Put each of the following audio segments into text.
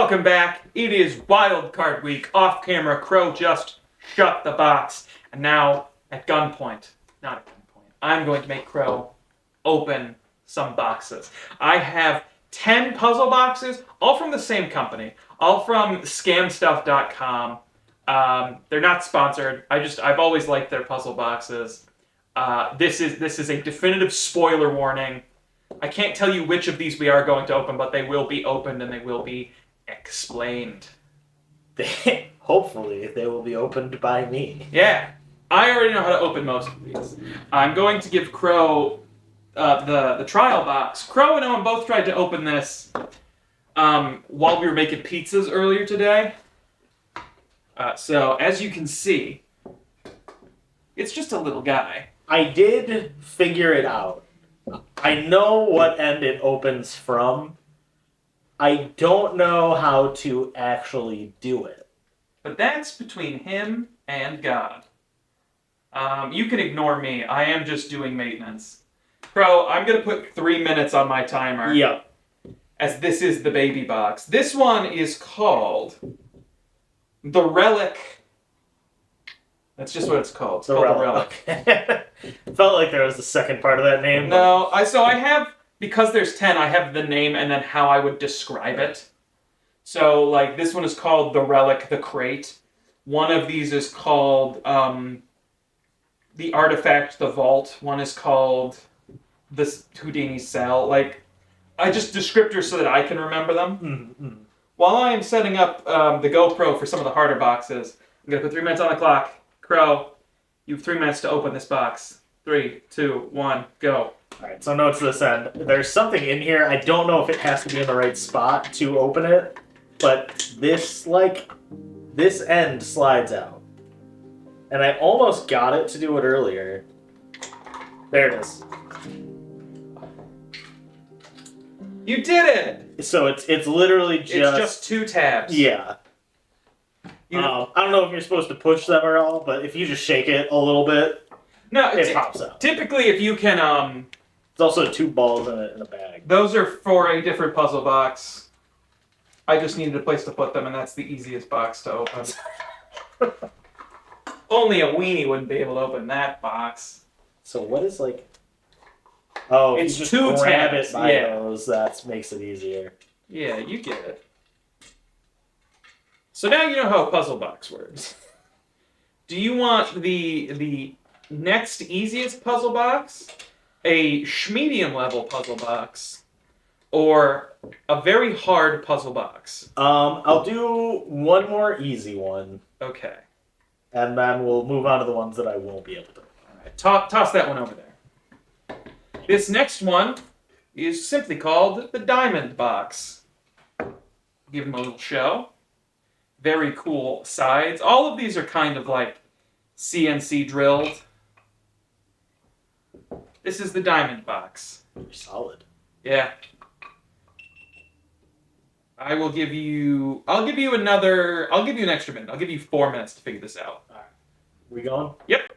Welcome back. It is Wildcard Week. Off camera, Kroe just shut the box. And now, at gunpoint, not at gunpoint, I'm going to make Kroe open some boxes. I have 10 puzzle boxes, all from the same company, all from scamstuff.com. They're not sponsored. I've always liked their puzzle boxes. This is a definitive spoiler warning. I can't tell you which of these we are going to open, but they will be opened and they will be explained. Hopefully, they will be opened by me. Yeah. I already know how to open most of these. I'm going to give Kroe the trial box. Kroe and Owen both tried to open this while we were making pizzas earlier today. So, as you can see, it's just a little guy. I did figure it out. I know what end it opens from. I don't know how to actually do it. But that's between him and God. You can ignore me. I am just doing maintenance. Kroe, I'm going to put 3 minutes on my timer. Yep. As this is the baby box. This one is called The Relic. That's just what it's called. It's called The Relic. Felt like there was the second part of that name. No, I have, because there's 10, I have the name and then how I would describe it. So, like, this one is called The Relic, the Crate. One of these is called The Artifact, the Vault. One is called The Houdini Cell. Like, I just descriptors so that I can remember them. Mm-hmm. While I am setting up the GoPro for some of the harder boxes, I'm going to put 3 minutes on the clock. Kroe, you have 3 minutes to open this box. 3, 2, 1, go. Alright, so notes this end. There's something in here. I don't know if it has to be in the right spot to open it, but this end slides out. And I almost got it to do it earlier. There it is. You did it! So it's literally just... It's just 2 tabs. Yeah. I don't know if you're supposed to push them or all, but if you just shake it a little bit, no, it pops out. Typically, if you can... There's also 2 balls in a bag. Those are for a different puzzle box. I just needed a place to put them, and that's the easiest box to open. Only a weenie wouldn't be able to open that box. So what is like... Oh, it's you just 2 grab tabs. it by those. That makes it easier. Yeah, you get it. So now you know how a puzzle box works. Do you want the next easiest puzzle box, a schmedium level puzzle box, or a very hard puzzle box? I'll do one more easy one. Okay. And then we'll move on to the ones that I won't be able to. All right, toss that one over there. This next one is simply called the Diamond Box. Give them a little show. Very cool sides. All of these are kind of like CNC drilled. This is the Diamond Box. You're solid. Yeah. I'll give you an extra minute. I'll give you 4 minutes to figure this out. All right. We going? Yep.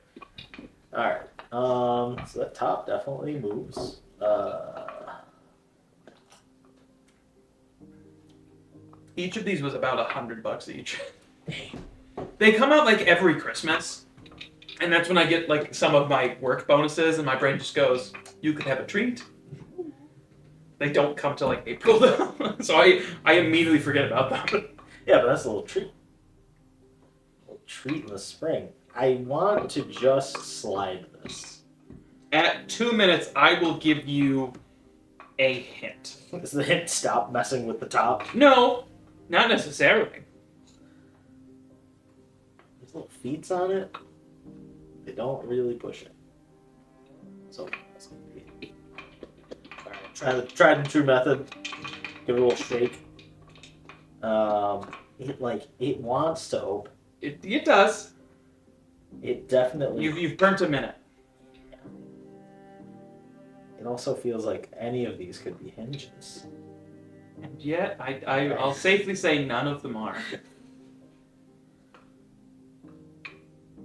All right. So that top definitely moves. Each of these was about $100 each. They come out like every Christmas, and that's when I get like some of my work bonuses, and my brain just goes, "You could have a treat." They don't come till like April though, so I immediately forget about them. Yeah, but that's a little treat. A little treat in the spring. I want to just slide this. At 2 minutes, I will give you a hint. Does the hint stop messing with the top? No, not necessarily. These little feet on it, they don't really push it. So that's gonna be. Alright, try the tried and true method. Give it a little shake. It wants to open. It does. It definitely. You've burnt a minute. It also feels like any of these could be hinges. And yet, I'll safely say none of them are.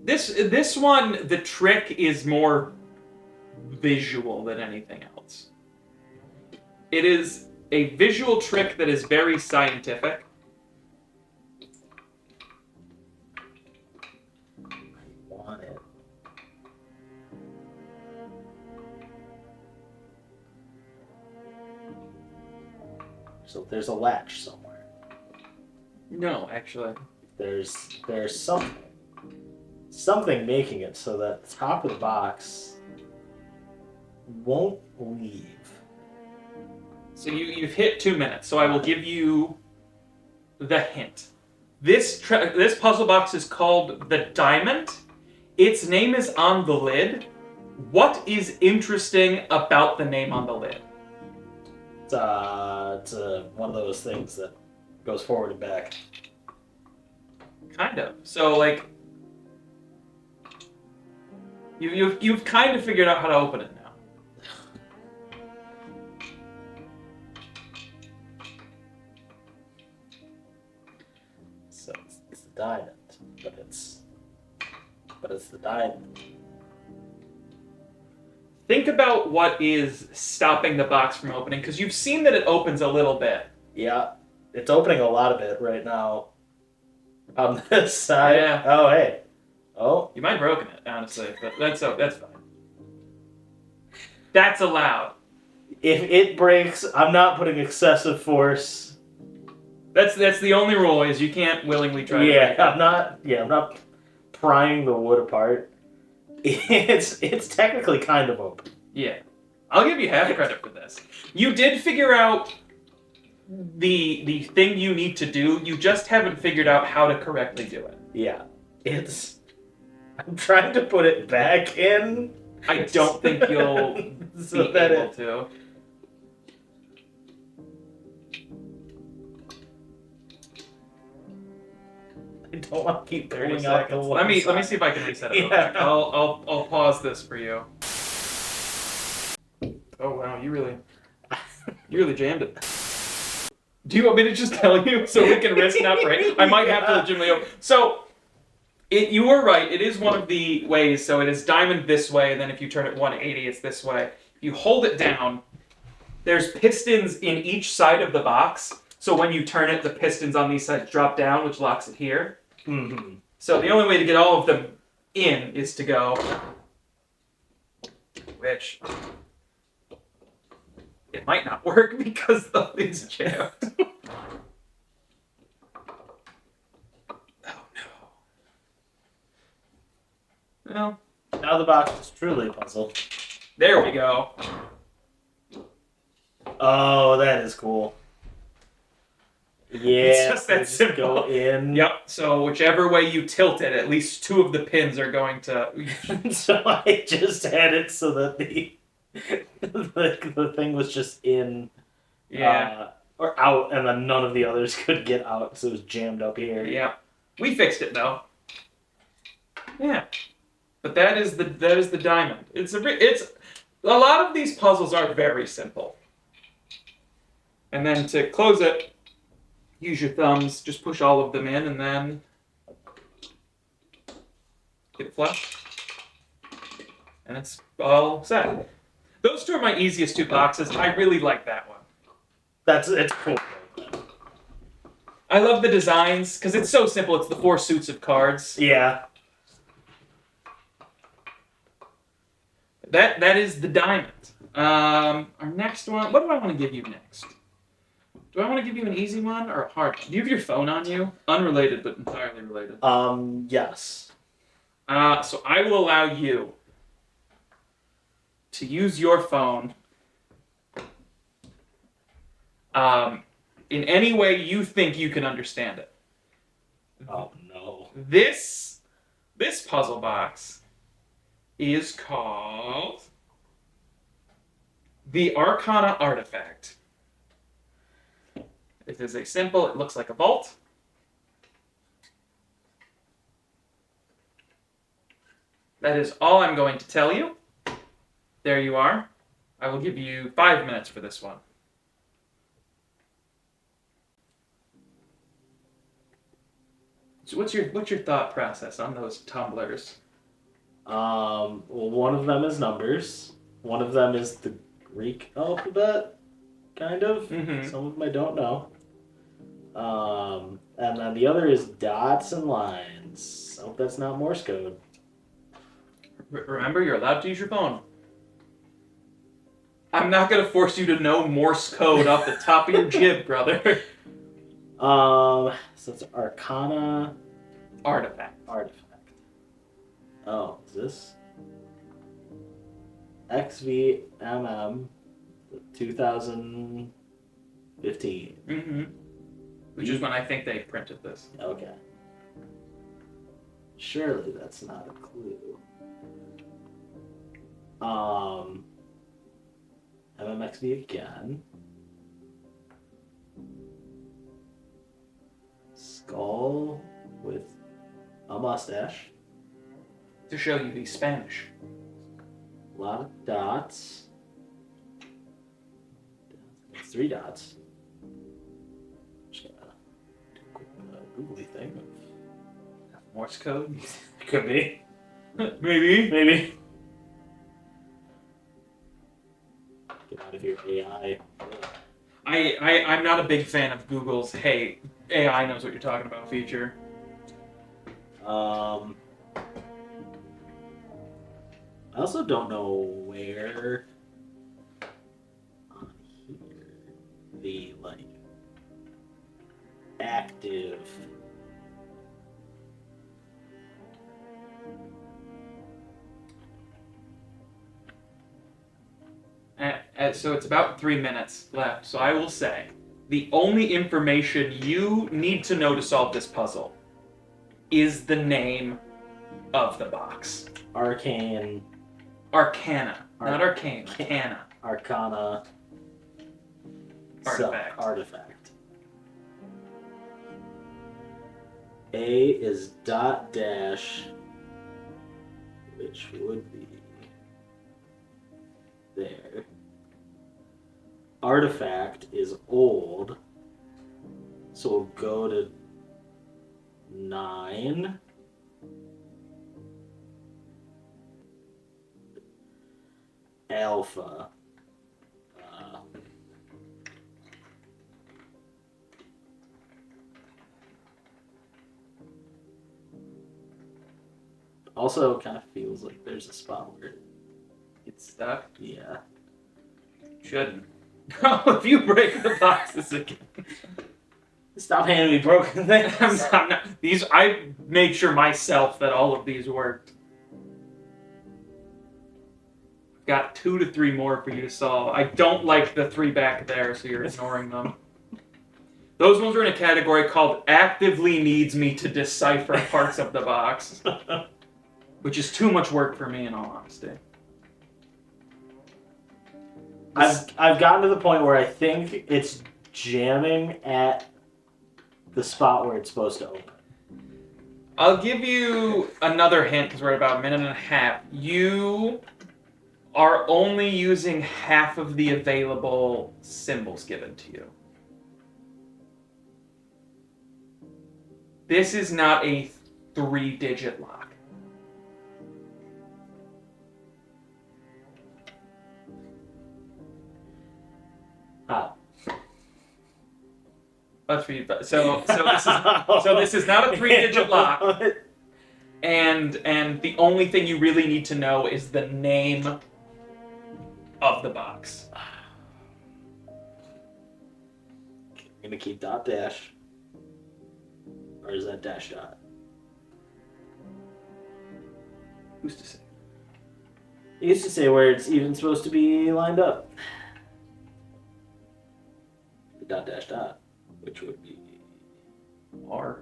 This one, the trick is more visual than anything else. It is a visual trick that is very scientific. So there's a latch somewhere. No, actually. There's something making it so that the top of the box won't leave. So you've hit 2 minutes. So I will give you the hint. This puzzle box is called the Diamond. Its name is on the lid. What is interesting about the name on the lid? It's one of those things that goes forward and back. Kind of. So like, you've kind of figured out how to open it now. So it's the diamond, but it's the diamond. Think about what is stopping the box from opening, because you've seen that it opens a little bit. Yeah, it's opening a lot of it right now. On this side. Yeah. Oh, hey. Oh. You might have broken it, honestly, but that's fine. That's allowed. If it breaks, I'm not putting excessive force. That's the only rule, is you can't willingly try to break it. I'm not prying the wood apart. It's technically kind of open. Yeah. I'll give you half credit for this. You did figure out the thing you need to do, you just haven't figured out how to correctly do it. Yeah. I'm trying to put it back in. I don't think you'll so be able to. I don't want to keep 30 pulling out the seconds. one Let me side. see if I can reset it. Yeah. I'll pause this for you. Oh wow, you really jammed it. Do you want me to just tell you so we can risk not break? I might have to legitimately open. So, you were right. It is one of the ways. So it is diamond this way, and then if you turn it 180, it's this way. If you hold it down, there's pistons in each side of the box. So when you turn it, the pistons on these sides drop down, which locks it here. Mm-hmm. So the only way to get all of them in is to go, which it might not work because of these jammed. Oh no. Well, Now the box is truly a puzzle. there we go. Oh, that is cool. Yeah, It's just that they simple. Go in. Yep. So whichever way you tilt it, at least 2 of the pins are going to. So I just had it so that the thing was just in, Yeah. or out, and then none of the others could get out because it was jammed up here. Yeah. We fixed it though. Yeah. But that is the diamond. It's a lot of these puzzles are very simple. And then to close it, use your thumbs, just push all of them in, and then get it flush. And it's all set. Those 2 are my easiest 2 boxes. I really like that one. It's cool. I love the designs, because it's so simple. It's the 4 suits of cards. Yeah. That is the diamond. Our next one, what do I want to give you next? Do I want to give you an easy one or a hard one? Do you have your phone on you? Unrelated, but entirely related. Yes. So I will allow you to use your phone in any way you think you can understand it. Oh, no. This puzzle box is called the Arcana Artifact. It is a simple, it looks like a vault. That is all I'm going to tell you. There you are. I will give you 5 minutes for this one. So what's your thought process on those tumblers? Well, one of them is numbers. One of them is the Greek alphabet, kind of. Mm-hmm. Some of them I don't know. And then the other is dots and lines. I hope that's not Morse code. Remember, you're allowed to use your phone. I'm not gonna force you to know Morse code off the top of your jib, brother. So it's Arcana Artifact. Oh, is this XVMM 2015? Mm-hmm. Which is when I think they printed this. Okay. Surely that's not a clue. MMXV again. Skull with a mustache. To show you he's Spanish. A lot of dots. It's 3 dots. Just gonna do a quick googly thing. Morse code? Could be. Maybe. Get out of here, AI. I'm not a big fan of Google's, hey, AI knows what you're talking about feature. I also don't know where on here the active So it's about 3 minutes left. So I will say, the only information you need to know to solve this puzzle is the name of the box. Arcana. Not arcane. Arcana Artifact. A is dot dash, which would be there. Artifact is old, so we'll go to 9. Alpha. Also, kind of feels like there's a spot where It's stuck. yeah. Shouldn't. If you break the boxes again. Stop handing me broken things. I'm not, I made sure myself that all of these worked. Got 2 to 3 more for you to solve. I don't like the 3 back there, so you're ignoring them. Those ones are in a category called actively needs me to decipher parts of the box. Which is too much work for me, in all honesty. I've gotten to the point where I think it's jamming at the spot where it's supposed to open. I'll give you another hint because we're at about 1.5 minutes. You are only using half of the available symbols given to you. This is not a 3-digit lock. That's for you. So this is not a 3-digit lock. And the only thing you really need to know is the name of the box. I'm gonna keep dot dash. Or is that dash dot? Who's to say? It used to say where it's even supposed to be lined up. The dot dash dot, which would be R.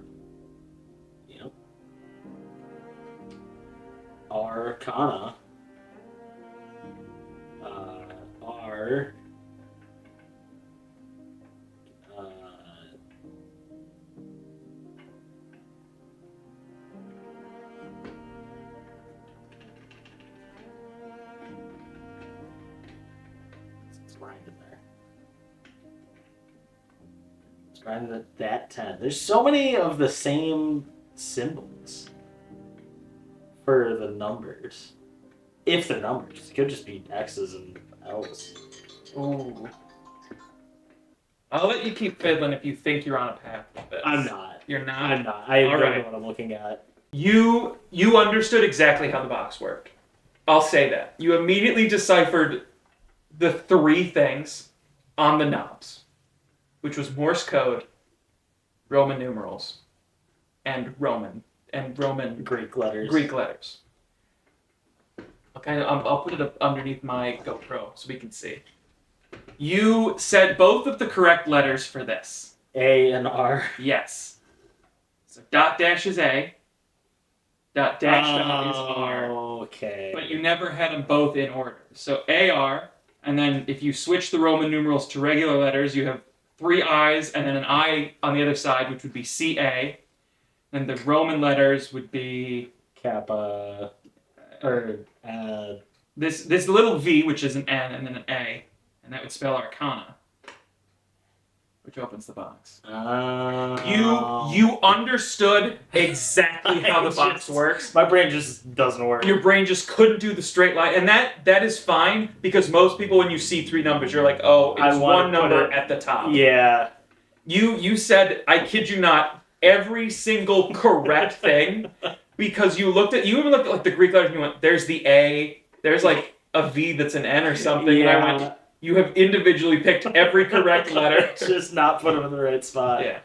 Yep. Arcana. R. It's grinding there. It's grinding at that 10. There's so many of the same symbols for the numbers. If they're numbers. It could just be X's and L's. Ooh. I'll let you keep fiddling if you think you're on a path with this. I'm not. You're not? I'm not. I All don't right. know what I'm looking at. You understood exactly how the box worked. I'll say that. You immediately deciphered the three things on the knobs, which was Morse code, Roman numerals, and Roman Greek letters. Greek letters. I'll put it up underneath my GoPro so we can see. You said both of the correct letters for this. A and R. Yes. So dot dash is A. Dot dash dot is R. Okay. But you never had them both in order. So AR, and then if you switch the Roman numerals to regular letters, you have 3 I's and then an I on the other side, which would be CA. Then the Roman letters would be Kappa. Or this little V, which is an N, and then an A, and that would spell Arcana, which opens the box. You understood exactly how the box works. My brain just doesn't work. Your brain just couldn't do the straight line, and that is fine because most people, when you see 3 numbers, you're like, oh, it's one number at the top. Yeah. You said, I kid you not, every single correct thing. Because you even looked at like the Greek letters and you went, there's the A, there's like a V that's an N or something, Yeah. and I went, you have individually picked every correct letter. Just not put them in the right spot. Yeah.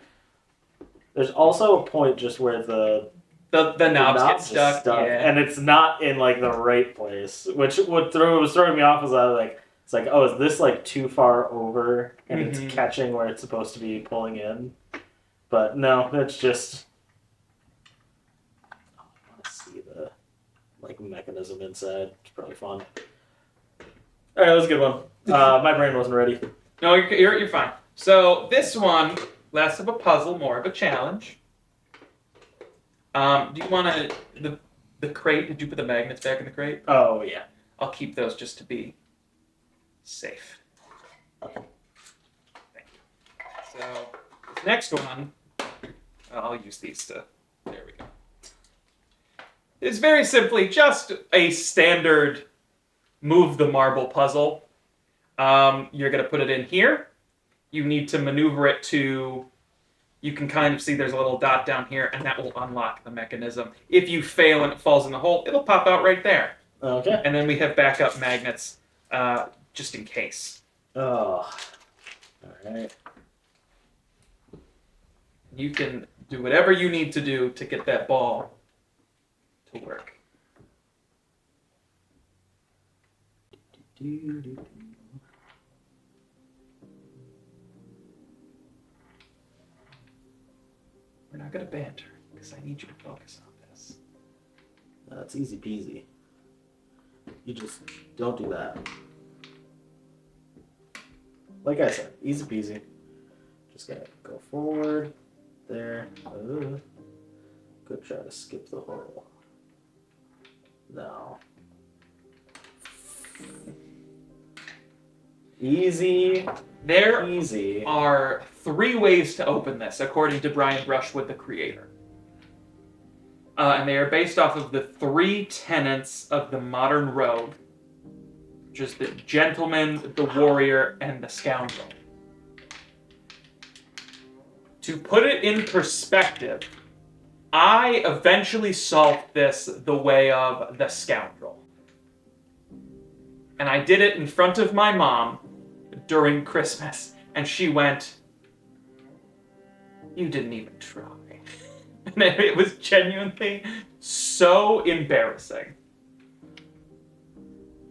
There's also a point just where the knobs get stuck. Yeah. And it's not in like the right place, which was throwing me off. As I was like, it's like, oh, is this like too far over and it's catching where it's supposed to be pulling in? But no, it's just. Like mechanism inside. It's probably fun. All right, that was a good one. My brain wasn't ready. No, you're fine. So this one, less of a puzzle, more of a challenge. Do you want the crate? Did you put the magnets back in the crate? Oh yeah. I'll keep those just to be safe. Okay. Thank you. So this next one, I'll use these to. There we go. It's very simply just a standard move the marble puzzle. You're going to put it in here. You need to maneuver it to... You can kind of see there's a little dot down here, and that will unlock the mechanism. If you fail and it falls in the hole, it'll pop out right there. Okay. And then we have backup magnets just in case. Oh. Alright. You can do whatever you need to do to get that ball to work. We're not going to banter, because I need you to focus on this. That's easy peasy. You just don't do that. Like I said, easy peasy. Just gotta go forward. There. Good try to skip the hole. No. Easy. There Easy. are 3 ways to open this, according to Brian Brushwood, the creator. And they are based off of the 3 tenets of the modern rogue, which is the gentleman, the warrior, and the scoundrel. To put it in perspective, I eventually solved this the way of the scoundrel. And I did it in front of my mom during Christmas, and she went, "You didn't even try." And it was genuinely so embarrassing.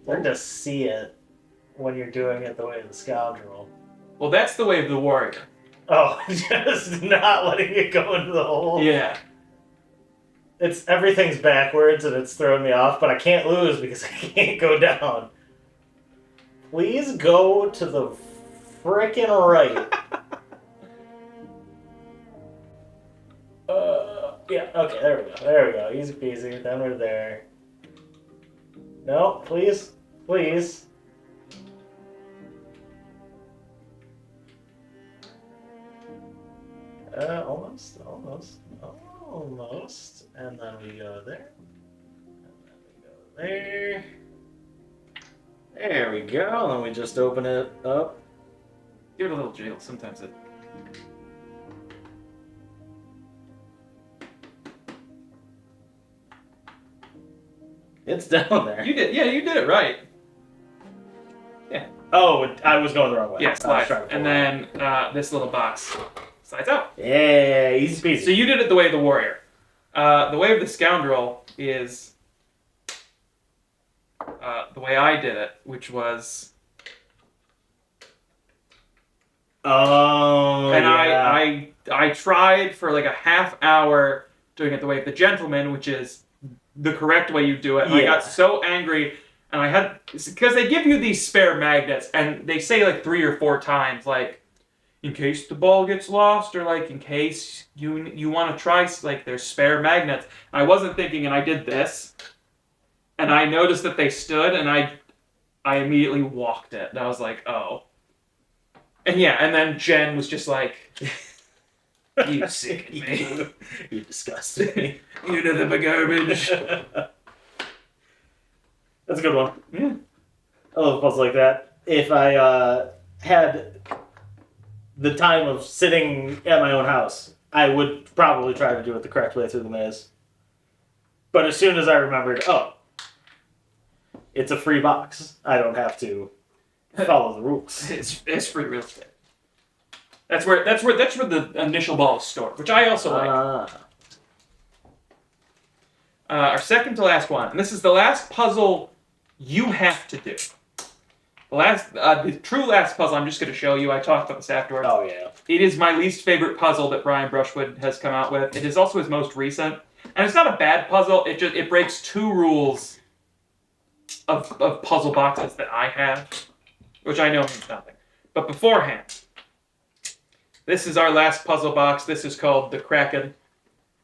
Learn to see it when you're doing it the way of the scoundrel. Well, that's the way of the warrior. Oh, just not letting it go into the hole. Yeah. Everything's backwards and it's throwing me off, but I can't lose because I can't go down. Please go to the frickin' right. Yeah, okay, there we go. There we go. Easy peasy. Then we're there. No, please. Please. Almost. And then we go there. And then we go there. There we go. And then we just open it up. Give it a little jiggle. Sometimes it... It's down there. You did it right. Yeah. Oh, I was going the wrong way. Yeah, I was slide. trying to pull And it then this little box slides out. out. Yeah, easy peasy. So you did it the way of the warrior. The way of the scoundrel is the way I did it, which was... Oh, and yeah. I tried for like a half hour doing it the way of the gentleman, which is the correct way you do it. And I got so angry, and I had... because they give you these spare magnets, and they say like 3 or 4 times, like, in case the ball gets lost, or like in case you want to try, like there's spare magnets. I wasn't thinking, and I did this, and I noticed that they stood, and I immediately walked it, and I was like, oh. And yeah, and then Jen was just like, you sick me. You disgust me. You nothing but garbage. That's a good one. Yeah. I love puzzles like that. If I had the time of sitting at my own house, I would probably try to do it the correct way through the maze. But as soon as I remembered, oh, it's a free box. I don't have to follow the rules. It's free real estate. That's where the initial ball is stored, which I also like. Our second to last one, and this is the last puzzle you have to do. The true last puzzle I'm just going to show you. I talked about this afterwards. Oh, yeah. It is my least favorite puzzle that Brian Brushwood has come out with. It is also his most recent. And it's not a bad puzzle. It breaks 2 rules of puzzle boxes that I have, which I know means nothing. But beforehand, this is our last puzzle box. This is called the Kraken.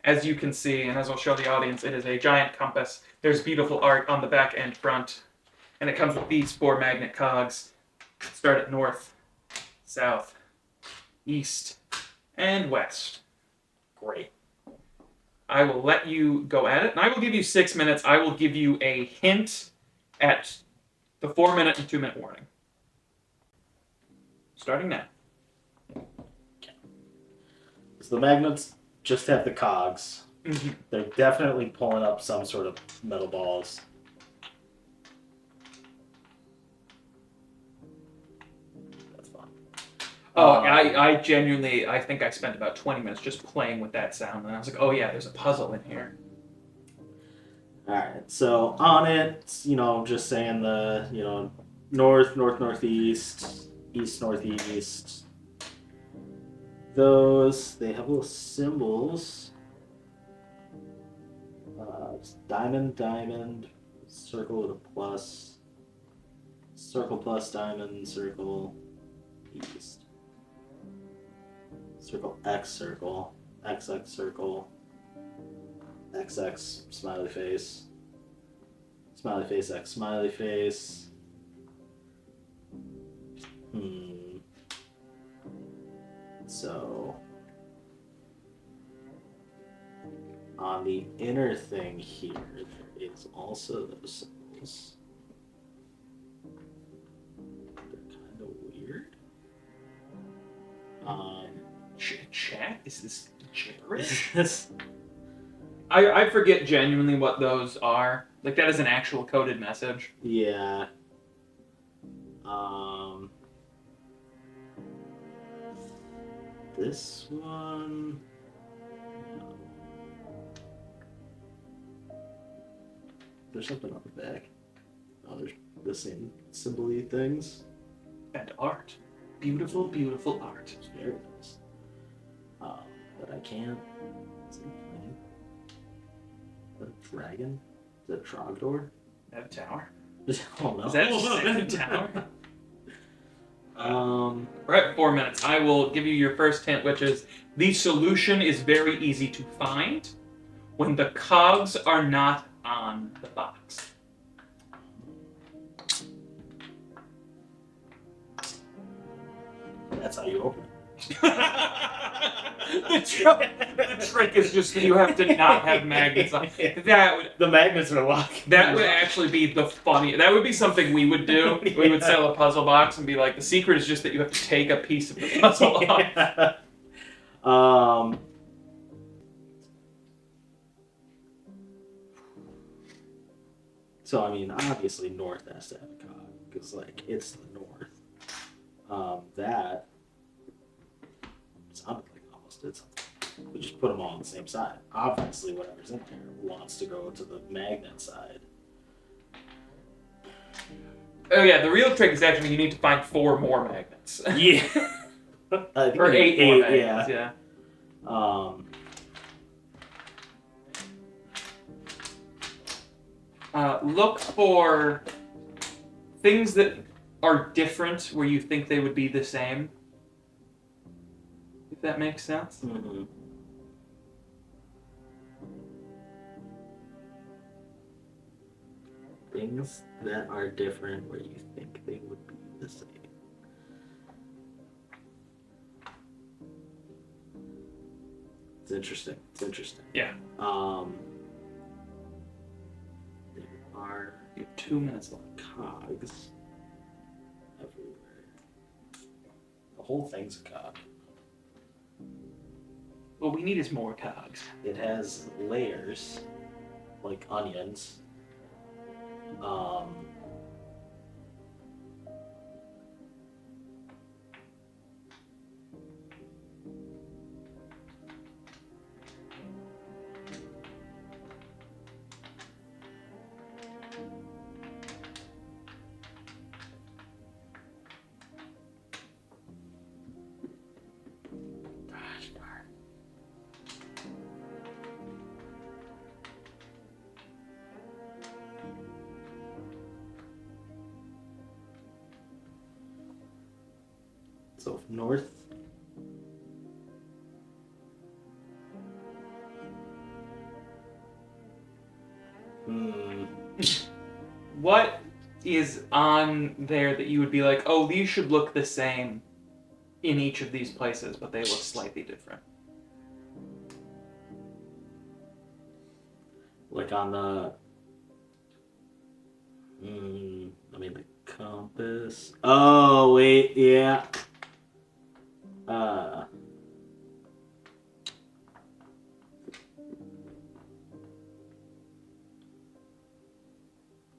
As you can see, and as I'll show the audience, it is a giant compass. There's beautiful art on the back and front. And it comes with these 4 magnet cogs. Start at north, south, east, and west. Great. I will let you go at it, and I will give you 6 minutes. I will give you a hint at the 4-minute and 2-minute warning. Starting now. So the magnets just have the cogs. Mm-hmm. They're definitely pulling up some sort of metal balls. Oh, I genuinely, I think I spent about 20 minutes just playing with that sound, and I was like, oh yeah, there's a puzzle in here. Alright, so on it, just saying north, northeast, east, northeast. Those, they have little symbols. Diamond, circle with a plus, circle plus diamond, circle, east. Circle X circle, XX circle, XX smiley face, X smiley face. So on the inner thing here, there is also those symbols. They're kind of weird. Chat? Is this gibberish? I forget genuinely what those are. Like, that is an actual coded message. Yeah. This one... No. There's something on the back. Oh, there's the same symbol-y things. And art. Beautiful, beautiful art. It's very nice. But I can't... Is it playing? Is that a dragon? Is that a Trogdor? Is that a tower? Oh no. Is that a tower? We're We're at 4 minutes. I will give you your first hint, which is the solution is very easy to find when the cogs are not on the box. That's how you open it. the trick is just that you have to not have magnets on. The magnets are locked. That would actually be the funny. That would be something we would do. Yeah. We would sell a puzzle box and be like, the secret is just that you have to take a piece of the puzzle off. So I mean, obviously, north has to have a cog because, it's the north. That sounded like it almost did something. We just put them all on the same side. Obviously, whatever's in there wants to go to the magnet side. Oh yeah, the real trick is actually you need to find 4 more magnets. Yeah. I think Or we need 8 more magnets, yeah. Look for things that are different where you think they would be the same. If that makes sense. Mm-hmm. Things that are different where you think they would be the same. It's interesting. Yeah. There are You have 2 minutes left. cogs everywhere. The whole thing's a cog. What we need is more cogs. It has layers, like onions. Gosh darn. So north. What is on there that you would be like, oh, these should look the same in each of these places, but they look slightly different? Like on the. I mean the compass. Oh wait, yeah.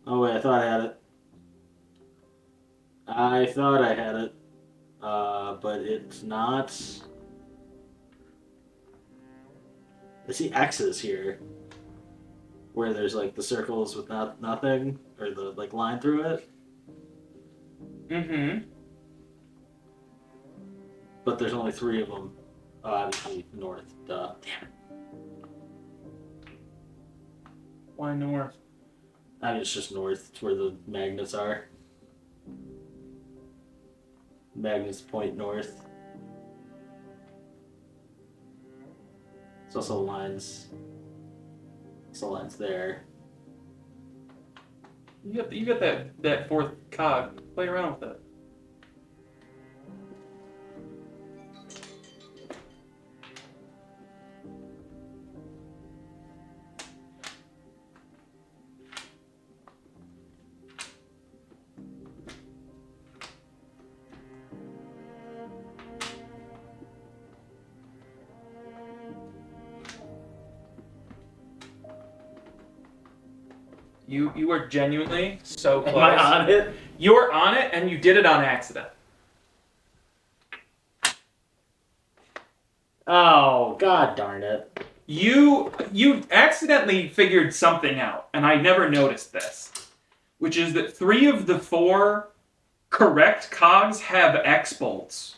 Oh wait, I thought I had it. But it's not. I see X's here, where there's like the circles with nothing, or the like line through it. Mm-hmm. But there's only 3 of them. Obviously north. Duh. Damn it. Why north? I mean, it's just north. It's where the magnets are. Magnets point north. It's also lines. So lines there. You got that 4th cog. Play around with it. You are genuinely so close. Am I on it? You're on it, and you did it on accident. Oh, god darn it. You accidentally figured something out, and I never noticed this, which is that 3 of the 4 correct cogs have X bolts,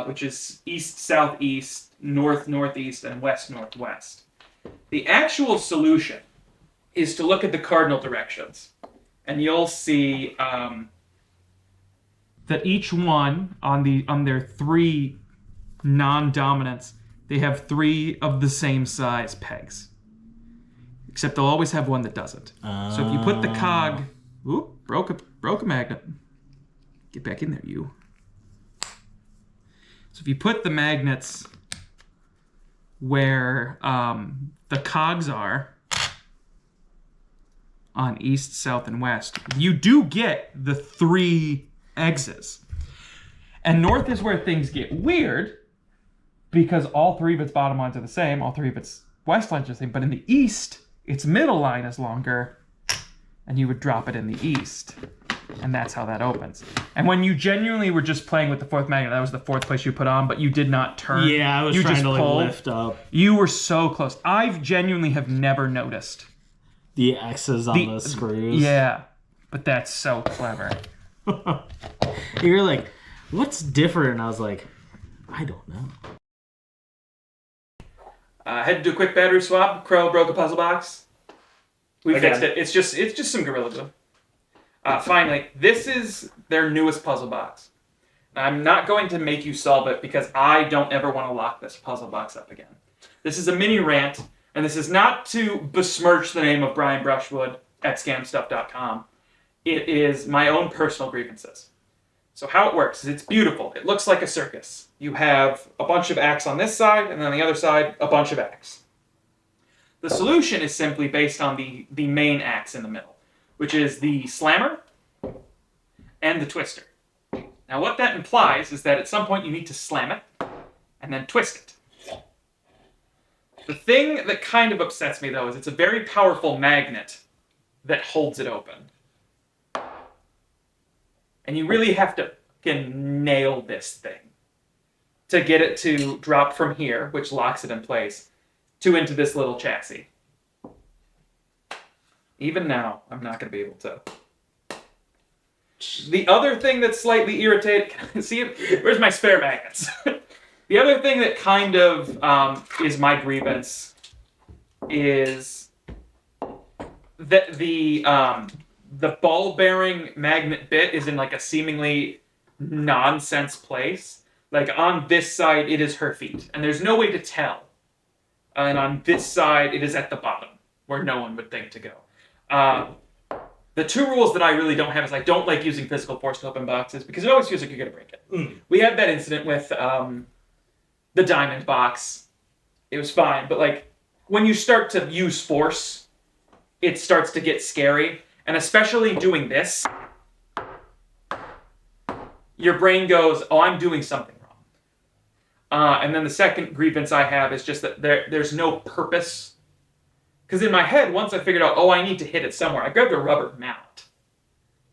which is east, southeast, north, northeast, and west, northwest. The actual solution is to look at the cardinal directions, and you'll see that each one on their 3 non-dominants, they have 3 of the same size pegs. Except they'll always have one that doesn't. So if you put the cog, broke a magnet. Get back in there, you. So if you put the magnets where the cogs are, on east, south, and west, you do get the 3 X's. And north is where things get weird, because all 3 of its bottom lines are the same, all 3 of its west lines are the same, but in the east, its middle line is longer, and you would drop it in the east. And that's how that opens. And when you genuinely were just playing with the fourth magnet, that was the fourth place you put on, but you did not turn. Yeah, I was you trying just to like pulled. lift up You were so close. I genuinely have never noticed. the X's on the screws. Yeah, but that's so clever. You're like, what's different? And I was like, I don't know. I had to do a quick battery swap. Kroe broke a puzzle box. We fixed it. It's just some Gorilla Glue. Finally, this is their newest puzzle box. I'm not going to make you solve it because I don't ever want to lock this puzzle box up again. This is a mini rant, and this is not to besmirch the name of Brian Brushwood at scamstuff.com. It is my own personal grievances. So how it works is it's beautiful. It looks like a circus. You have a bunch of acts on this side, and on the other side, a bunch of acts. The solution is simply based on the main acts in the middle, which is the slammer and the twister. Now what that implies is that at some point you need to slam it and then twist it. The thing that kind of upsets me though is it's a very powerful magnet that holds it open. And you really have to fucking nail this thing to get it to drop from here, which locks it in place, to into this little chassis. Even now, I'm not going to be able to. The other thing that's slightly irritating... See, where's my spare magnets? The other thing that kind of is my grievance is that the ball bearing magnet bit is in like a seemingly nonsense place. Like on this side, it is her feet, and there's no way to tell. And on this side, it is at the bottom, where no one would think to go. The two rules that I really don't have is I don't like using physical force to open boxes because it always feels like you're going to break it. We had that incident with the diamond box. It was fine, but like when you start to use force, it starts to get scary. And especially doing this, your brain goes, oh, I'm doing something wrong. And then the second grievance I have is just that there's no purpose. Because in my head, once I figured out, oh, I need to hit it somewhere, I grabbed a rubber mallet.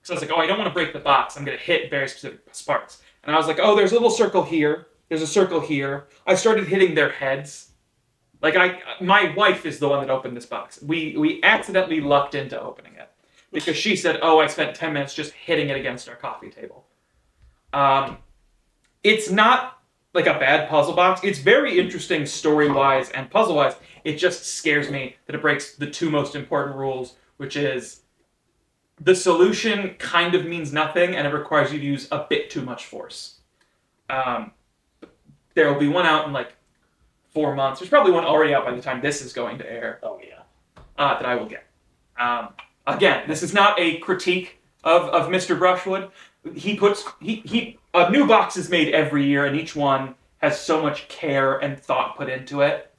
So I was like, oh, I don't want to break the box. I'm going to hit very specific parts. And I was like, oh, there's a little circle here. There's a circle here. I started hitting their heads. Like, my wife is the one that opened this box. We accidentally lucked into opening it. Because she said, oh, I spent 10 minutes just hitting it against our coffee table. It's not like a bad puzzle box. It's very interesting story-wise and puzzle-wise. It just scares me that it breaks the two most important rules, which is the solution kind of means nothing and it requires you to use a bit too much force. There will be one out in like 4 months. There's probably one already out by the time this is going to air. Oh, yeah. That I will get. Again, this is not a critique of Mr. Brushwood. A new box is made every year, and each one has so much care and thought put into it.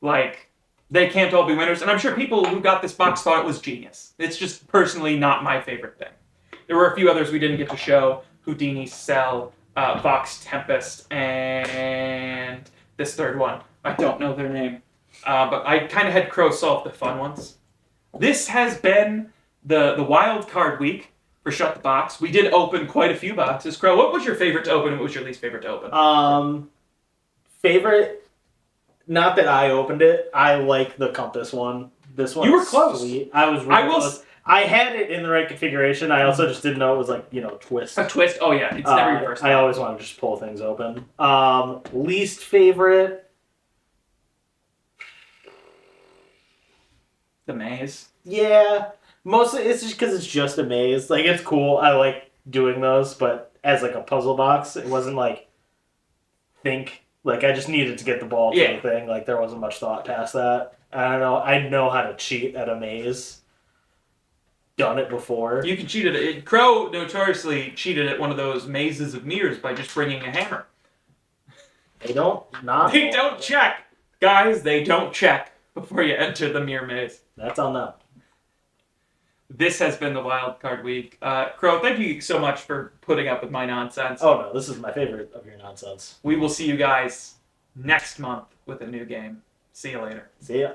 Like, they can't all be winners, and I'm sure people who got this box thought it was genius. It's just personally not my favorite thing. There were a few others we didn't get to show: Houdini, Cell, Vox Tempest, and this third one. I don't know their name, but I kind of had Kroe solve the fun ones. This has been the wild card week for Shut the Box. We did open quite a few boxes. Kroe, what was your favorite to open and what was your least favorite to open? Favorite, not that I opened it. I like the compass one. This one. You were close. Sweet. I was really close. I had it in the right configuration. I also just didn't know it was like, twist. A twist? Oh yeah, it's never your first time. I always want to just pull things open. Least favorite. The maze. Yeah, mostly it's just because it's just a maze. Like, it's cool. I like doing those, but as like a puzzle box, it wasn't like like I just needed to get the ball to the thing. Like, there wasn't much thought past that. I don't know. I know how to cheat at a maze. Done it before. You can cheat at it. Kroe notoriously cheated at one of those mazes of mirrors by just bringing a hammer. They don't check, guys. They don't check before you enter the mirror maze. That's on them. This has been the Wild Card Week. Kroe, thank you so much for putting up with my nonsense. Oh no, this is my favorite of your nonsense. We will see you guys next month with a new game. See you later. See ya.